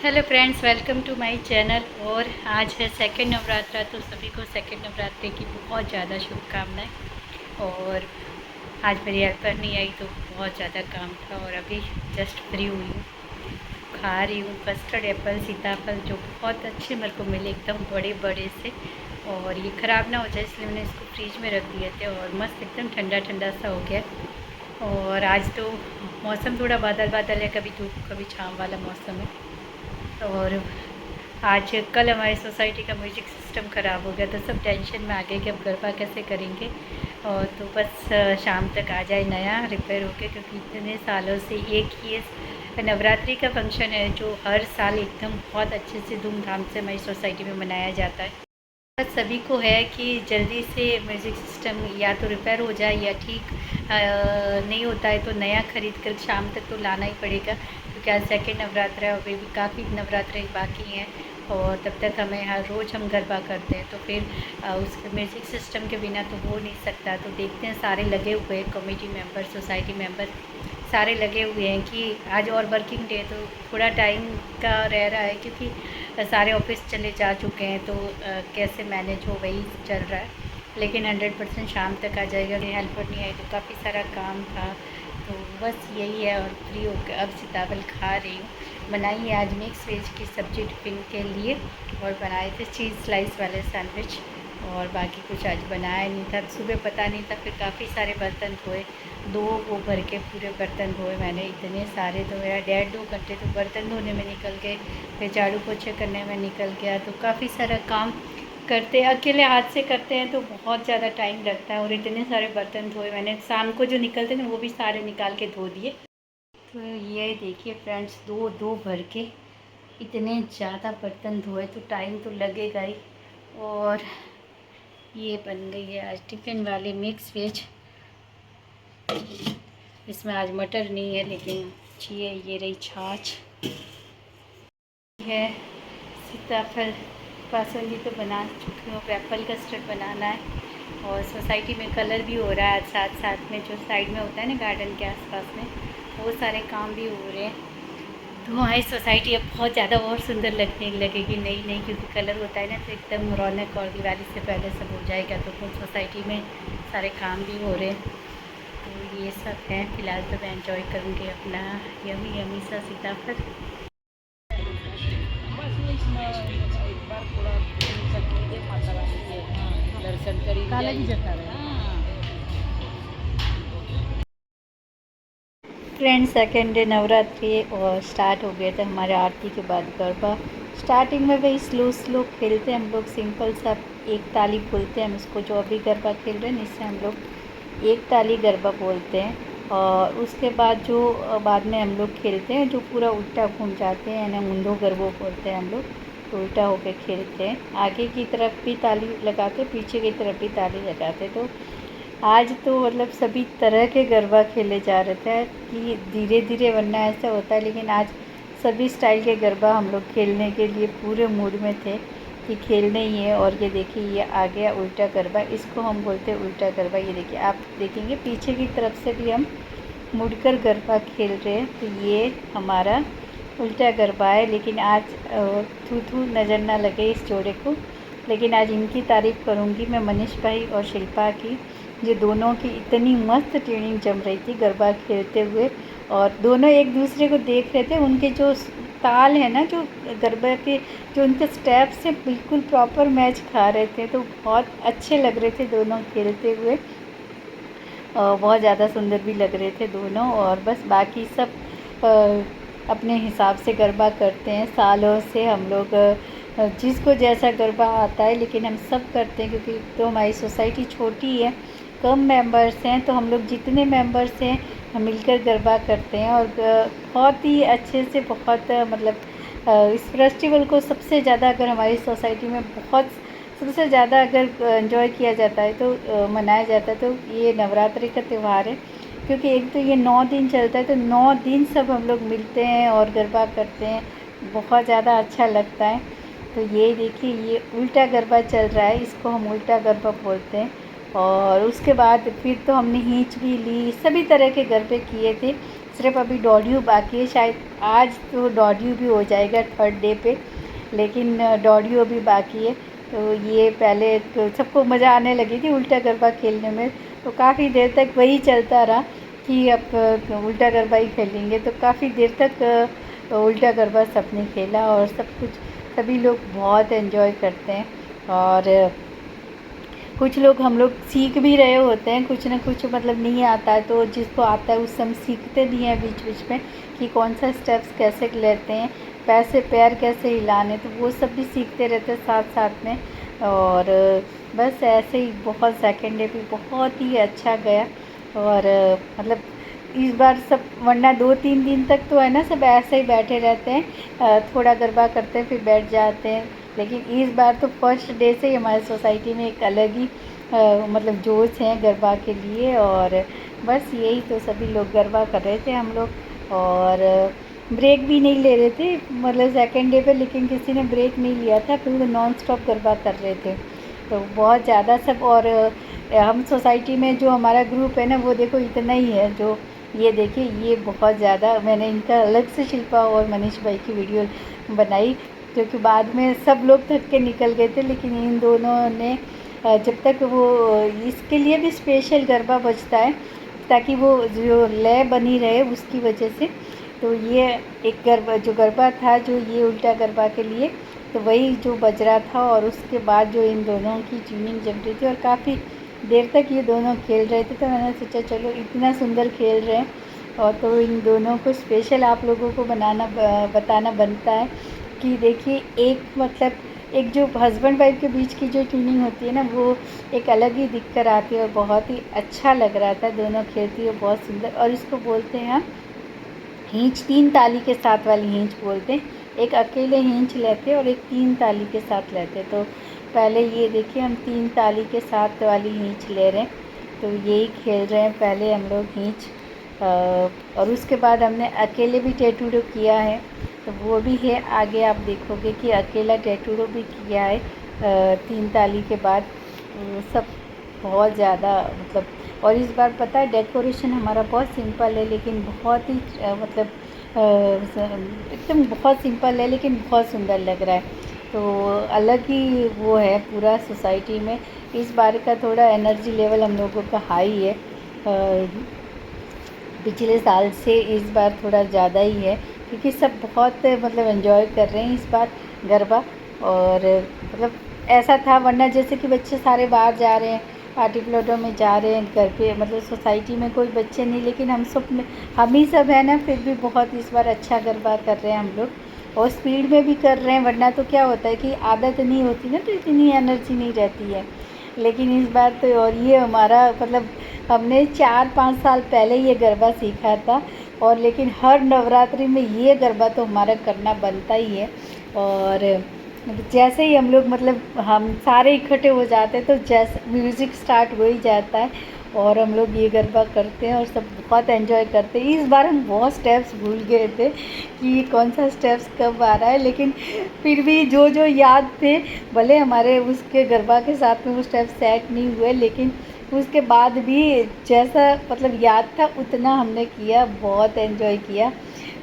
Hello friends, welcome to my channel. और आज है सेकंड नवरात्रा, तो सभी को सेकंड नवरात्रि की बहुत ज़्यादा शुभकामनाएं। और आज मेरी हेल्पर नहीं आई तो बहुत ज़्यादा काम था और अभी जस्ट फ्री हुई हूँ। खा रही हूँ कस्टर्ड एप्पल, सीताफल, जो बहुत अच्छे मेरे को मिले, एकदम बड़े बड़े से। और ये ख़राब ना हो जाए इसलिए मैंने इसको फ्रीज में रख दिए थे और मस्त एकदम ठंडा ठंडा सा हो गया। और आज तो मौसम थोड़ा बादल बादल है, कभी धूप कभी छाँव वाला मौसम है। और आज कल हमारी सोसाइटी का म्यूजिक सिस्टम ख़राब हो गया तो सब टेंशन में आ गए कि अब गरबा कैसे करेंगे। और तो बस शाम तक आ जाए नया रिपेयर होके, क्योंकि इतने सालों से एक ही नवरात्रि का फंक्शन है जो हर साल एकदम बहुत अच्छे से धूमधाम से हमारी सोसाइटी में मनाया जाता है। बस सभी को है कि जल्दी से म्यूज़िक सिस्टम या तो रिपेयर हो जाए या ठीक नहीं होता है तो नया ख़रीद कर शाम तक तो लाना ही पड़ेगा, क्योंकि आज सेकेंड नवरात्रा है और अभी भी काफ़ी नवरात्रे बाकी हैं। और तब तक हमें हर रोज़ हम गरबा करते हैं तो फिर उस म्यूज़िक सिस्टम के बिना तो हो नहीं सकता। तो देखते हैं, सारे लगे हुए हैं, कमेटी मेंबर, सोसाइटी मेंबर सारे लगे हुए हैं कि आज और वर्किंग डे तो थोड़ा टाइम का रह रहा है, क्योंकि सारे ऑफिस चले जा चुके हैं तो कैसे मैनेज हो वही चल रहा है। लेकिन 100% शाम तक आ जाएगा। हेल्पर नहीं आई तो काफ़ी सारा काम था, तो बस यही है। और फ्री होकर अब सीताफल खा रही हूँ। बनाई है आज मिक्स वेज की सब्ज़ी टिफ़िन के लिए और बनाए थे चीज़ स्लाइस वाले सैंडविच। और बाकी कुछ आज बनाया नहीं था, सुबह पता नहीं था, फिर काफ़ी सारे बर्तन धोए, 2 वो भर के पूरे बर्तन धोए मैंने इतने सारे। तो मेरा 1.5-2 घंटे तो बर्तन धोने में निकल गए, फिर झाड़ू पोछे करने में निकल गया। तो काफ़ी सारा काम करते अकेले हाथ से करते हैं तो बहुत ज़्यादा टाइम लगता है। और इतने सारे बर्तन धोए मैंने, शाम को जो निकलते ना वो भी सारे निकाल के धो दिए। तो ये देखिए फ्रेंड्स, 2 भर के इतने ज़्यादा बर्तन धोए तो टाइम तो लगेगा ही। और ये बन गई है आज टिफ़िन वाली मिक्स वेज। इसमें आज मटर नहीं है लेकिन अच्छी है। ये रही छाछ है। सीताफल बासुंदी तो बना चुकी हूँ, एप्पल कस्टर्ड बनाना है। और सोसाइटी में कलर भी हो रहा है आज, साथ साथ में जो साइड में होता है ना गार्डन के आसपास में, वो सारे काम भी हो रहे हैं। तो हमारी सोसाइटी अब बहुत ज़्यादा और सुंदर लगने लगेगी नई नई, क्योंकि कलर होता है ना तो एकदम रौनक, और दिवाली से पहले सब हो जाएगा। तो खुद सोसाइटी में सारे काम भी हो रहे हैं। तो ये सब है। फ़िलहाल तो मैं एंजॉय करूँगी अपना यमी यमी सा सीताफल। दर्शन करी काला भी जता रहा है। फ्रेंड, सेकेंड डे नवरात्रि और स्टार्ट हो गए थे हमारे आरती के बाद गरबा। स्टार्टिंग में वही स्लो स्लो खेलते हैं हम लोग, सिंपल सा एक ताली बोलते हैं हम इसको। जो अभी गरबा खेल रहे हैं इससे हम लोग एक ताली गरबा बोलते हैं। और उसके बाद जो बाद में हम लोग खेलते हैं जो पूरा उल्टा घूम जाते हैं ना, ऊंधो गरबो बोलते हैं हम लोग, तो उल्टा होकर खेलते हैं। आगे की तरफ भी ताली लगाते, पीछे की तरफ भी ताली लगाते। तो आज तो मतलब सभी तरह के गरबा खेले जा रहे थे कि धीरे धीरे, वरना ऐसा होता है। लेकिन आज सभी स्टाइल के गरबा हम लोग खेलने के लिए पूरे मूड में थे कि खेलने ही है। और ये देखिए, ये आ गया उल्टा गरबा, इसको हम बोलते हैं उल्टा गरबा। ये देखिए, आप देखेंगे पीछे की तरफ से भी हम मुड़कर गरबा खेल रहे हैं, तो ये हमारा उल्टा गरबा है। लेकिन आज थू थू नज़र ना लगे इस जोड़े को। लेकिन आज इनकी तारीफ़ करूँगी मैं, मनीष भाई और शिल्पा की, जो दोनों की इतनी मस्त ट्यूनिंग जम रही थी गरबा खेलते हुए। और दोनों एक दूसरे को देख रहे थे, उनके जो ताल है ना, जो गरबा के जो उनके स्टेप्स से बिल्कुल प्रॉपर मैच खा रहे थे, तो बहुत अच्छे लग रहे थे दोनों खेलते हुए। बहुत ज़्यादा सुंदर भी लग रहे थे दोनों। और बस बाकी सब अपने हिसाब से गरबा करते हैं। सालों से हम लोग जिसको जैसा गरबा आता है, लेकिन हम सब करते हैं, क्योंकि तो हमारी सोसाइटी छोटी है, कम मेंबर्स हैं, तो हम लोग जितने मेंबर्स हैं हम मिलकर गरबा करते हैं। और बहुत ही अच्छे से, बहुत मतलब इस फेस्टिवल को सबसे ज़्यादा अगर हमारी सोसाइटी में बहुत सबसे ज़्यादा अगर एंजॉय किया जाता है तो मनाया जाता है तो ये नवरात्रि का त्यौहार है। क्योंकि एक तो ये 9 दिन चलता है, तो 9 दिन सब हम लोग मिलते हैं और गरबा करते हैं, बहुत ज़्यादा अच्छा लगता है। तो ये देखिए, ये उल्टा गरबा चल रहा है, इसको हम उल्टा गरबा बोलते हैं। और उसके बाद फिर तो हमने हींच भी ली, सभी तरह के गरबे किए थे। सिर्फ अभी डॉड्यू बाकी है, शायद आज तो डॉड्यू भी हो जाएगा 3rd डे पे, लेकिन डॉड्यू अभी बाकी है। तो ये पहले तो सबको मज़ा आने लगी थी उल्टा गरबा खेलने में, तो काफ़ी देर तक वही चलता रहा कि अब उल्टा गरबा ही खेलेंगे। तो काफ़ी देर तक उल्टा गरबा सबने खेला और सभी लोग बहुत एंजॉय करते हैं। और कुछ लोग हम लोग सीख भी रहे होते हैं, कुछ ना कुछ मतलब नहीं आता है, तो जिसको आता है उस समय सीखते भी हैं बीच बीच में कि कौन सा स्टेप्स कैसे लेते हैं, पैर कैसे हिलाने, तो वो सब भी सीखते रहते हैं साथ साथ में। और बस ऐसे ही बहुत सेकंड डे भी बहुत ही अच्छा गया। और मतलब इस बार सब, वरना 2-3 दिन तक तो है ना सब ऐसे ही बैठे रहते हैं, थोड़ा गरबा करते हैं फिर बैठ जाते हैं। लेकिन इस बार तो फर्स्ट डे से ही हमारी सोसाइटी में एक अलग ही मतलब जोश है गरबा के लिए। और बस यही तो सभी लोग गरबा कर रहे थे हम लोग, और ब्रेक भी नहीं ले रहे थे मतलब सेकंड डे पे, लेकिन किसी ने ब्रेक नहीं लिया था, फिर वो नॉन स्टॉप गरबा कर रहे थे। तो बहुत ज़्यादा सब, और हम सोसाइटी में जो हमारा ग्रुप है ना वो देखो इतना ही है, जो ये देखिए ये बहुत ज़्यादा, मैंने इनका अलग से शिल्पा और मनीष भाई की वीडियो बनाई, क्योंकि बाद में सब लोग थक के निकल गए थे, लेकिन इन दोनों ने जब तक वो, इसके लिए भी स्पेशल गरबा बजता है ताकि वो जो लय बनी रहे उसकी वजह से। तो ये एक गरबा था जो ये उल्टा गरबा के लिए, तो वही जो बज रहा था, और उसके बाद जो इन दोनों की ट्यूनिंग जम रही थी और काफ़ी देर तक ये दोनों खेल रहे थे। तो मैंने सोचा चलो इतना सुंदर खेल रहे हैं और तो इन दोनों को स्पेशल आप लोगों को बताना बनता है कि देखिए एक मतलब एक जो हस्बैंड वाइफ के बीच की जो ट्यूनिंग होती है ना वो एक अलग ही दिख कर आती है, और बहुत ही अच्छा लग रहा था दोनों खेलती है बहुत सुंदर। और इसको बोलते हैं हम हींच, 3 ताली के साथ वाली हींच बोलते हैं। एक अकेले हींच लेते और एक 3 ताली के साथ लेते। तो पहले ये देखिए हम 3 ताली के साथ वाली हींच ले रहे हैं, तो यही खेल रहे हैं पहले हम लोग हींच। और उसके बाद हमने अकेले भी टैटूडो किया है, तो वो भी है आगे आप देखोगे कि अकेला टैटूडो भी किया है 3 ताली के बाद। सब बहुत ज़्यादा मतलब, और इस बार पता है डेकोरेशन हमारा बहुत सिंपल है, लेकिन बहुत ही मतलब एकदम बहुत सिंपल है लेकिन बहुत सुंदर लग रहा है। तो अलग ही वो है पूरा सोसाइटी में। इस बार का थोड़ा एनर्जी लेवल हम लोगों का हाई है, पिछले साल से इस बार थोड़ा ज़्यादा ही है, क्योंकि सब बहुत मतलब एंजॉय कर रहे हैं इस बार गरबा। और मतलब ऐसा था, वरना जैसे कि बच्चे सारे बाहर जा रहे हैं, पार्टी प्लॉटों में जा रहे हैं, घर पे मतलब सोसाइटी में कोई बच्चे नहीं, लेकिन हम ही सब है ना, फिर भी बहुत इस बार अच्छा गरबा कर रहे हैं हम लोग, और स्पीड में भी कर रहे हैं। वरना तो क्या होता है कि आदत नहीं होती ना, तो इतनी एनर्जी नहीं रहती है। लेकिन इस बार तो, और ये हमारा मतलब हमने 4-5 साल पहले ये गरबा सीखा था, और लेकिन हर नवरात्रि में ये गरबा तो हमारा करना बनता ही है। और जैसे ही हम लोग मतलब हम सारे इकट्ठे हो जाते हैं, तो जैसे म्यूज़िक स्टार्ट हो ही जाता है और हम लोग ये गरबा करते हैं और सब बहुत एंजॉय करते हैं। इस बार हम बहुत स्टेप्स भूल गए थे कि कौन सा स्टेप्स कब आ रहा है, लेकिन फिर भी जो जो याद थे, भले हमारे उसके गरबा के साथ में वो स्टेप्स सेट नहीं हुए, लेकिन उसके बाद भी जैसा मतलब याद था उतना हमने किया, बहुत एंजॉय किया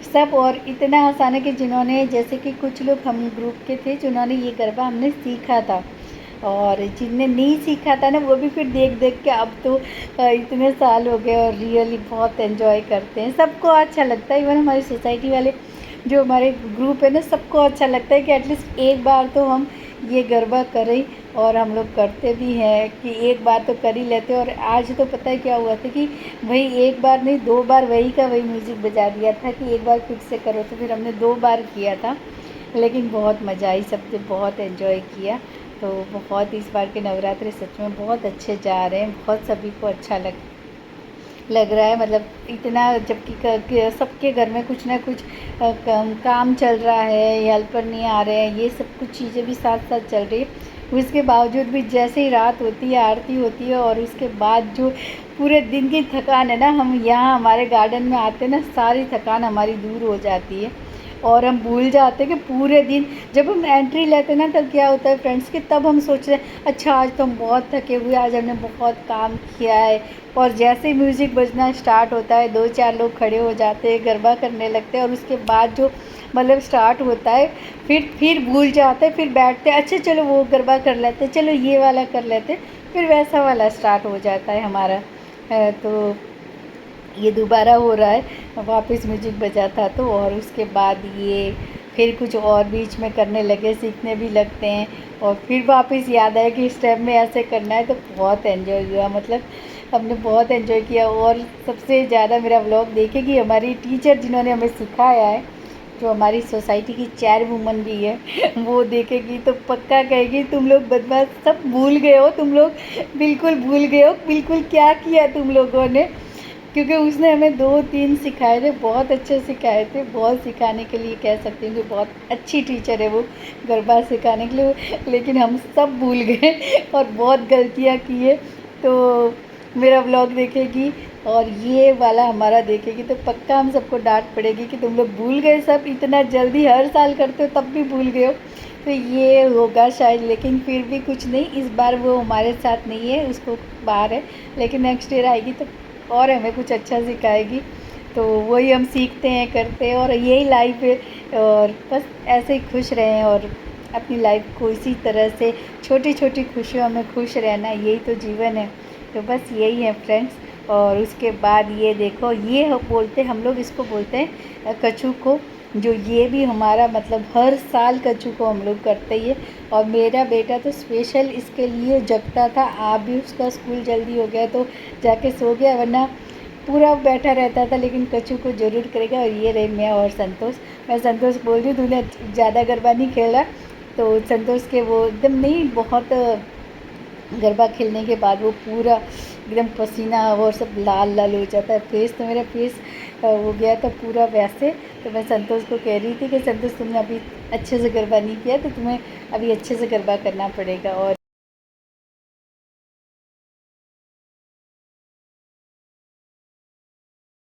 सब। और इतना आसान है कि जिन्होंने, जैसे कि कुछ लोग हम ग्रुप के थे जिन्होंने ये गरबा हमने सीखा था, और जिनने नहीं सीखा था ना वो भी फिर देख देख के अब तो इतने साल हो गए और रियली बहुत एंजॉय करते हैं। सबको अच्छा लगता है, इवन हमारी सोसाइटी वाले जो हमारे ग्रुप है ना, सबको अच्छा लगता है कि एटलीस्ट एक बार तो हम ये गरबा करें। और हम लोग करते भी हैं कि एक बार तो कर ही लेते हैं। और आज तो पता है क्या हुआ था कि वही एक बार नहीं 2 बार वही का वही म्यूज़िक बजा दिया था कि एक बार फिर से करो, तो फिर हमने 2 बार किया था, लेकिन बहुत मज़ा आई, सबने बहुत एंजॉय किया। तो बहुत इस बार के नवरात्रि सच में बहुत अच्छे जा रहे हैं, बहुत सभी को अच्छा लग रहा है। मतलब इतना, जबकि सबके घर में कुछ ना कुछ काम चल रहा है, हेल्पर नहीं आ रहे हैं, ये सब कुछ चीज़ें भी साथ साथ चल रही है। उसके बावजूद भी जैसे ही रात होती है, आरती होती है, और उसके बाद जो पूरे दिन की थकान है ना, हम यहाँ हमारे गार्डन में आते हैं ना, सारी थकान हमारी दूर हो जाती है। और हम भूल जाते हैं कि पूरे दिन जब हम एंट्री लेते हैं ना, तब क्या होता है फ्रेंड्स कि तब हम सोच रहे हैं अच्छा आज तो हम बहुत थके हुए, आज हमने बहुत काम किया है। और जैसे ही म्यूज़िक बजना स्टार्ट होता है 2-4 लोग खड़े हो जाते हैं, गरबा करने लगते हैं, और उसके बाद जो मतलब स्टार्ट होता है फिर भूल जाते हैं, फिर बैठते हैं, अच्छा चलो वो गरबा कर लेते हैं, चलो ये वाला कर लेते हैं, फिर वैसा वाला स्टार्ट हो जाता है हमारा। तो ये दोबारा हो रहा है, वापस म्यूजिक बजा था तो, और उसके बाद ये फिर कुछ और बीच में करने लगे, सीखने भी लगते हैं, और फिर वापस याद आया कि स्टेप में ऐसे करना है, तो बहुत एंजॉय हुआ, मतलब हमने बहुत एंजॉय किया। और सबसे ज़्यादा मेरा व्लॉग देखेगी हमारी टीचर जिन्होंने हमें सिखाया है, जो हमारी सोसाइटी की चेयरवुमन भी है, वो देखेगी तो पक्का कहेगी तुम लोग बदमाश सब भूल गए हो, तुम लोग बिल्कुल भूल गए हो, बिल्कुल क्या किया तुम लोगों ने। क्योंकि उसने हमें 2-3 सिखाए थे, बहुत अच्छे सिखाए थे, बहुत सिखाने के लिए कह सकती हूँ कि बहुत अच्छी टीचर है वो गरबा सिखाने के लिए। लेकिन हम सब भूल गए और बहुत गलतियाँ की है। तो मेरा व्लॉग देखेगी और ये वाला हमारा देखेगी तो पक्का हम सबको डांट पड़ेगी कि तुम लोग भूल गए सब, इतना जल्दी हर साल करते हो तब भी भूल गए हो। तो ये होगा शायद, लेकिन फिर भी कुछ नहीं, इस बार वो हमारे साथ नहीं है, उसको बाहर है, लेकिन नेक्स्ट ईयर आएगी तो और हमें कुछ अच्छा सिखाएगी। तो वही हम सीखते हैं, करते हैं, और यही लाइफ है। और बस ऐसे ही खुश रहें और अपनी लाइफ को इसी तरह से छोटी छोटी खुशियों में खुश रहना, यही तो जीवन है। तो बस यही है फ्रेंड्स। और उसके बाद ये देखो, ये बोलते हम लोग इसको बोलते हैं कछू को, जो ये भी हमारा मतलब हर साल कछू को हम लोग करते ही है। और मेरा बेटा तो स्पेशल इसके लिए जगता था, आप भी उसका स्कूल जल्दी हो गया तो जाके सो गया, वरना पूरा बैठा रहता था, लेकिन कछू को ज़रूर करेगा। और ये रहे मैं और संतोष। मैं संतोष बोल रही हूँ तूने ज़्यादा गरबा नहीं खेला, तो संतोष के वो एकदम नहीं, बहुत गरबा खेलने के बाद वो पूरा एकदम पसीना और सब लाल लाल हो जाता है फेस, तो मेरा फेस हो गया था पूरा वैसे। तो मैं संतोष को कह रही थी कि संतोष तुमने अभी अच्छे से गरबा नहीं किया, तो तुम्हें अभी अच्छे से गरबा करना पड़ेगा। और